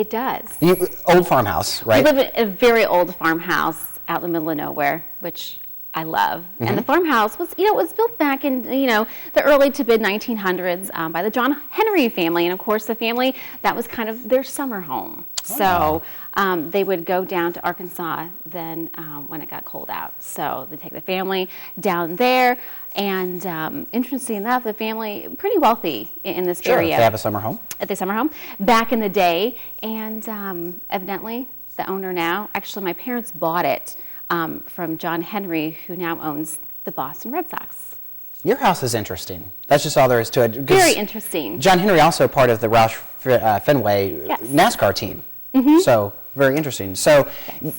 It does. Old farmhouse, right? We live in a very old farmhouse out in the middle of nowhere, which I love. And the farmhouse was, it was built back in, the early to mid 1900s by the John Henry family. And of course, the family, that was kind of their summer home. So they would go down to Arkansas then when it got cold out. So they take the family down there. And interestingly enough, the family, pretty wealthy in this area. They have a summer home. At the summer home back in the day. And evidently, the owner now, actually my parents bought it from John Henry, who now owns the Boston Red Sox. Your house is interesting. That's just all there is to it. Very interesting. John Henry also part of the Roush Fenway NASCAR team. So very interesting. So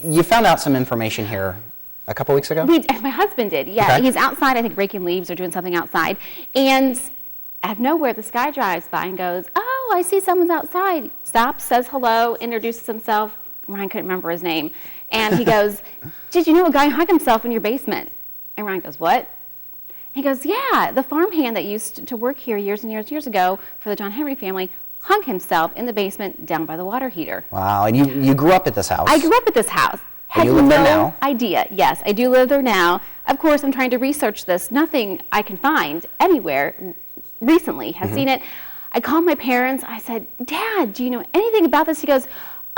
you found out some information here a couple weeks ago? My husband did, yeah. Okay. He's outside, I think, raking leaves or doing something outside. And out of nowhere, this guy drives by and goes, "Oh, I see someone's outside." Stops, says hello, introduces himself. Ryan couldn't remember his name. And he goes, "Did you know a guy hung himself in your basement?" And Ryan goes, "What?" He goes, "Yeah, the farmhand that used to work here years and years ago for the John Henry family hung himself in the basement down by the water heater." Wow, and you grew up at this house? I grew up at this house. And you live there now? Idea. Yes, I do live there now. Of course, I'm trying to research this. Nothing I can find anywhere recently has seen it. I called my parents. I said, "Dad, do you know anything about this?" He goes,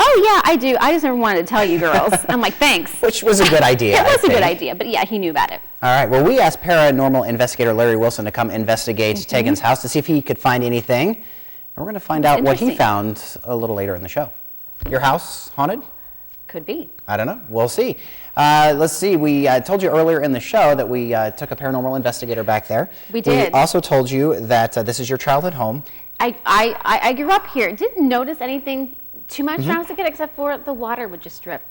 "Oh, yeah, I do. I just never wanted to tell you girls." I'm like, "Thanks." Which was a good idea. It was a good idea, but yeah, he knew about it. All right. Well, we asked paranormal investigator Larry Wilson to come investigate Tegan's house to see if he could find anything. And we're going to find out what he found a little later in the show. Your house haunted? Could be. I don't know. We'll see. Let's see. We told you earlier in the show that we took a paranormal investigator back there. We did. We also told you that this is your childhood home. I grew up here. Didn't notice anything too much when I was a kid, except for the water would just drip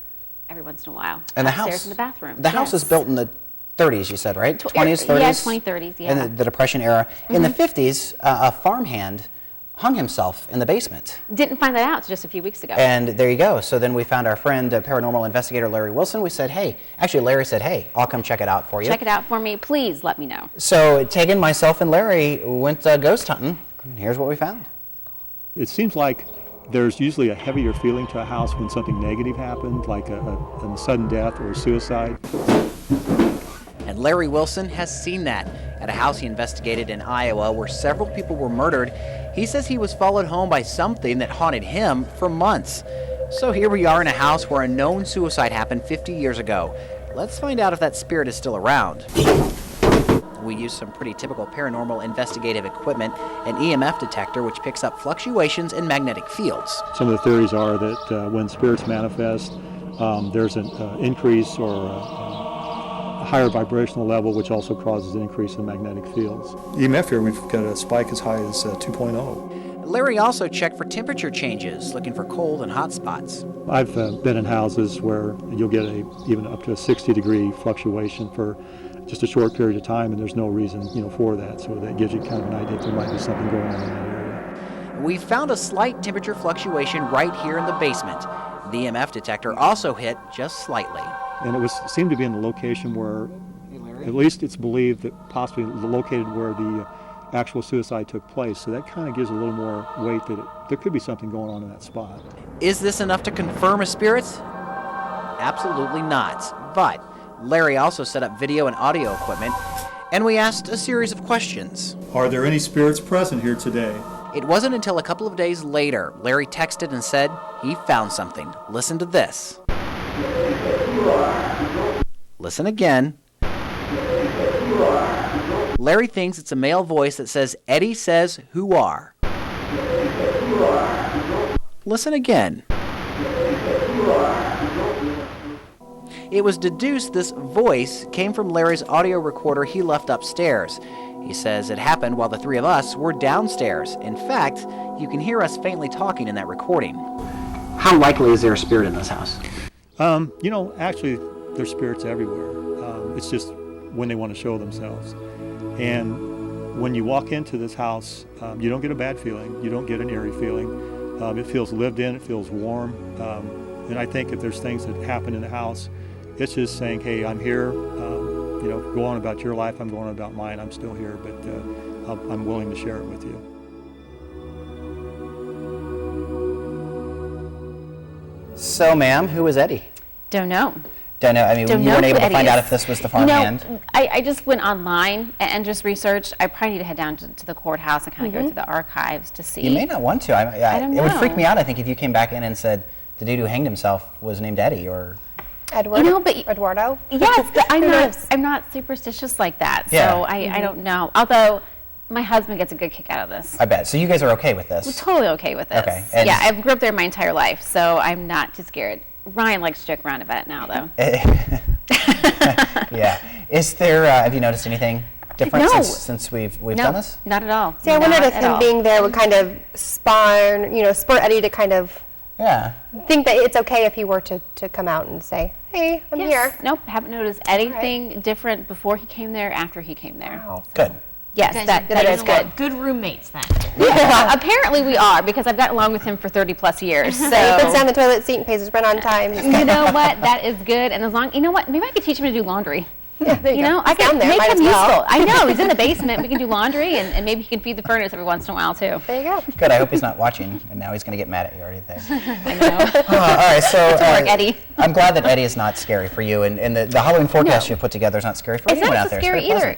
every once in a while. And the upstairs house in the bathroom. The house is built in the 30s, you said, right? 20s, 30s? Yeah, 2030s, yeah. In the Depression era. In the 50s, a farmhand hung himself in the basement. Didn't find that out just a few weeks ago. And there you go. So then we found our friend, paranormal investigator Larry Wilson. We said, hey, actually Larry said, "Hey, I'll come check it out for you." Check it out for me. Please let me know. So Tegan, myself, and Larry went ghost hunting. And here's what we found. It seems like there's usually a heavier feeling to a house when something negative happened, like a sudden death or a suicide. And Larry Wilson has seen that at a house he investigated in Iowa where several people were murdered. He says he was followed home by something that haunted him for months. So here we are in a house where a known suicide happened 50 years ago. Let's find out if that spirit is still around. We use some pretty typical paranormal investigative equipment, an EMF detector which picks up fluctuations in magnetic fields. Some of the theories are that when spirits manifest, there's an increase or a higher vibrational level, which also causes an increase in magnetic fields. EMF here, we've got a spike as high as 2.0. Larry also checked for temperature changes, looking for cold and hot spots. I've been in houses where you'll get even up to a 60-degree fluctuation for just a short period of time, and there's no reason, for that. So that gives you kind of an idea if there might be something going on in that area. We found a slight temperature fluctuation right here in the basement. The EMF detector also hit just slightly. And it seemed to be in a location where, at least it's believed that possibly located where the actual suicide took place. So that kind of gives a little more weight that there could be something going on in that spot. Is this enough to confirm a spirit? Absolutely not. But Larry also set up video and audio equipment, and we asked a series of questions. Are there any spirits present here today? It wasn't until a couple of days later, Larry texted and said he found something. Listen to this. Listen again. Larry thinks it's a male voice that says, "Eddie says, who are?" Listen again. It was deduced this voice came from Larry's audio recorder he left upstairs. He says it happened while the three of us were downstairs. In fact, you can hear us faintly talking in that recording. How likely is there a spirit in this house? Actually, there's spirits everywhere. It's just when they want to show themselves. And when you walk into this house, you don't get a bad feeling. You don't get an eerie feeling. It feels lived in. It feels warm. And I think if there's things that happen in the house, it's just saying, "Hey, I'm here. Go on about your life. I'm going on about mine. I'm still here, but I'm willing to share it with you." So, ma'am, who was Eddie? Don't know. Don't know. I mean, Don't you know weren't who able to Eddie find out is. if this was the farmhand. I just went online and just researched. I probably need to head down to the courthouse and kind of go through the archives to see. You may not want to. I don't It would freak know. me out, I think, if you came back in and said the dude who hanged himself was named Eddie, or... Edward? You know, but Eduardo? Yes, but Who knows? I'm not superstitious like that. So Yeah. I don't know. Although my husband gets a good kick out of this. I bet. So you guys are okay with this? I'm totally okay with this. Okay, and- Yeah, I've grew up there my entire life, so I'm not too scared. Ryan likes to joke around about it now, though. Yeah. Is there, have you noticed anything different No. since we've No, done this? not at all. See, I wondered Not if at him all. being there would kind of spur Eddie to kind of Yeah. think that it's okay if he were to come out and say, hey, I'm Yes. here. Nope, haven't noticed anything different before he came there, after he came there. Wow. Good. Yes, that is good. Good roommates then. Yeah, apparently we are, because I've gotten along with him for 30 plus years. So He puts down the toilet seat and pays his rent on time. you know what? That is good. And as long, you know what? Maybe I could teach him to do laundry. Yeah, there you go. I He's down could there, make might him as well. useful. I know, he's in the basement. We can do laundry, and maybe he can feed the furnace every once in a while, too. There you go. Good. I hope he's not watching, and now he's going to get mad at you already there. I know. All right, so work, Eddie. I'm glad that Eddie is not scary for you, and the Halloween forecast No. you've put together is not scary for It's anyone not out so there. scary It's very either. pleasant.